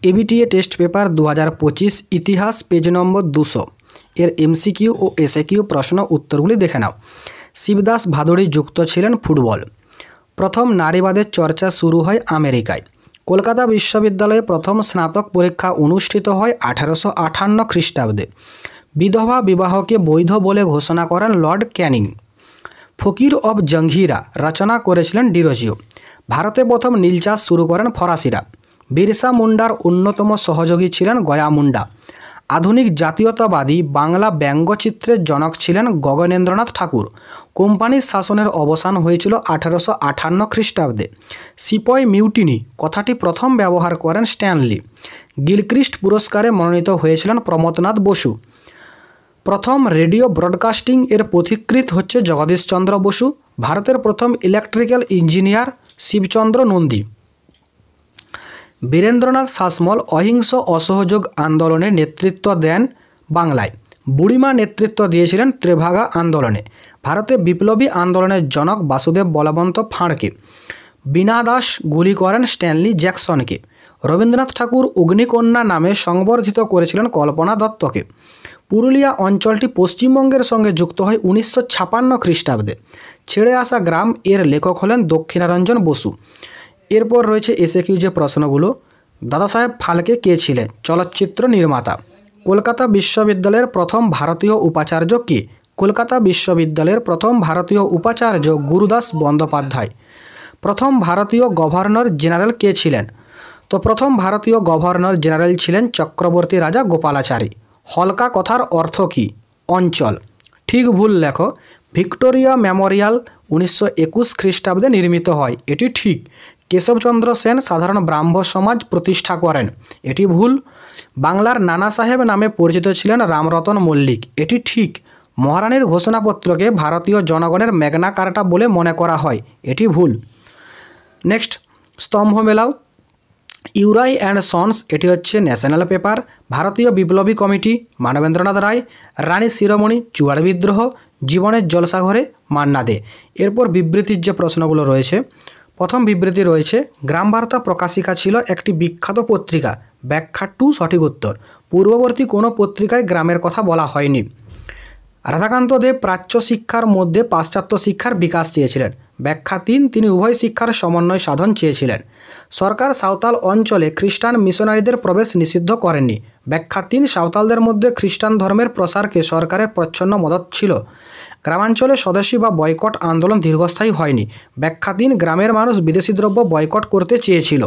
ABTA test paper 2025 ইতিহাস page নম্বর 200 এর MCQ ও SAQ প্রশ্ন উত্তরগুলি দেখে নাও। শিবদাস ভাদুড়ী যুক্ত ছিলেন ফুটবল। প্রথম নারীবাদের চর্চা শুরু হয় আমেরিকায়। কলকাতা বিশ্ববিদ্যালয়ে প্রথম স্নাতক পরীক্ষা অনুষ্ঠিত হয় 1858 খ্রিস্টাব্দে। বিধবা বিবাহকে বৈধ বলে ঘোষণা করেন লর্ড ক্যানিং। ফকির অব জঙ্গিরা রচনা করেছিলেন ডিরোজিও। ভারতে প্রথম নীল চাষ শুরু করেন ফরাসিরা। বিরসা মুন্ডার অন্যতম সহযোগী ছিলেন গয়া মুন্ডা। আধুনিক জাতীয়তাবাদী বাংলা ব্যঙ্গচিত্রের জনক ছিলেন গগনেন্দ্রনাথ ঠাকুর। কোম্পানির শাসনের অবসান হয়েছিল 1858 খ্রিস্টাব্দে। সিপয় মিউটিনি কথাটি প্রথম ব্যবহার করেন স্ট্যানলি। গিলক্রিস্ট পুরস্কারে মনোনীত হয়েছিলেন প্রমথনাথ বসু। প্রথম রেডিও ব্রডকাস্টিং এর পথিকৃৎ হচ্ছে জগদীশচন্দ্র বসু। ভারতের প্রথম ইলেকট্রিক্যাল ইঞ্জিনিয়ার শিবচন্দ্র নন্দী। বীরেন্দ্রনাথ শাসমল অহিংস অসহযোগ আন্দোলনে নেতৃত্ব দেন বাংলায়। বুড়িমা নেতৃত্ব দিয়েছিলেন ত্রিভাগা আন্দোলনে। ভারতে বিপ্লবী আন্দোলনের জনক বাসুদেব বলবন্ত ফাঁড়কে। বীণা দাস গুলি করেন স্ট্যানলি জ্যাকসনকে। রবীন্দ্রনাথ ঠাকুর অগ্নিকন্যা নামে সংবর্ধিত করেছিলেন কল্পনা দত্তকে। পুরুলিয়া অঞ্চলটি পশ্চিমবঙ্গের সঙ্গে যুক্ত হয় 1956 খ্রিস্টাব্দে। ছেড়ে আসা গ্রাম এর লেখক হলেন দক্ষিণারঞ্জন বসু। এরপর রয়েছে এসএকিউ যে প্রশ্নগুলো। দাদাসাহেব ফালকে কে ছিলেন? চলচ্চিত্র নির্মাতা। কলকাতা বিশ্ববিদ্যালয়ের প্রথম ভারতীয় উপাচার্য কে? কলকাতা বিশ্ববিদ্যালয়ের প্রথম ভারতীয় উপাচার্য গুরুদাস বন্দ্যোপাধ্যায়। প্রথম ভারতীয় গভর্নর জেনারেল কে ছিলেন? তো প্রথম ভারতীয় গভর্নর জেনারেল ছিলেন চক্রবর্তী রাজা গোপালাচারী। হলকা কথার অর্থ কী? অঞ্চল। ঠিক ভুল লেখো। ভিক্টোরিয়া মেমোরিয়াল 1921 খ্রিস্টাব্দে নির্মিত হয়, এটি ঠিক। কেশবচন্দ্র সেন সাধারণ ব্রাহ্ম সমাজ প্রতিষ্ঠা করেন, এটি ভুল। বাংলার নানা সাহেব নামে পরিচিত ছিলেন রামরতন মল্লিক, এটি ঠিক। মহারানীর ঘোষণাপত্রকে ভারতীয় জনগণের ম্যাগনা কার্টা বলে মনে করা হয়, এটি ভুল। নেক্সট, স্তম্ভ মেলাও। ইউরাই অ্যান্ড সন্স এটি হচ্ছে ন্যাশনাল পেপার। ভারতীয় বিপ্লবী কমিটি মানবেন্দ্রনাথ রায়। রানী শিরোমণি চুয়াড় বিদ্রোহ। জীবনের জলসাঘরে মান্না দে। এরপর বিবৃতির যে প্রশ্নগুলো রয়েছে, প্রথম বিবৃতি রয়েছে গ্রাম বার্তা প্রকাশিকা ছিল একটি বিখ্যাত পত্রিকা। ব্যাখ্যা 2 সঠিক উত্তর। পূর্ববর্তী কোনো পত্রিকায় গ্রামের কথা বলা হয়নি। রাধাকান্ত দেব প্রাচ্য শিক্ষার মধ্যে পাশ্চাত্য শিক্ষার বিকাশ চেয়েছিলেন। ব্যাখ্যা 3 তিনি উভয় শিক্ষার সমন্বয় সাধন চেয়েছিলেন। সরকার সাঁওতাল অঞ্চলে খ্রিস্টান মিশনারিদের প্রবেশ নিষিদ্ধ করেননি। ব্যাখ্যা 3 সাঁওতালদের মধ্যে খ্রিস্টান ধর্মের প্রসারকে সরকারের প্রচ্ছন্ন মদত ছিল। গ্রামাঞ্চলে স্বদেশী বা বয়কট আন্দোলন দীর্ঘস্থায়ী হয়নি। ব্যাখ্যা 3 গ্রামের মানুষ বিদেশি দ্রব্য বয়কট করতে চেয়েছিল।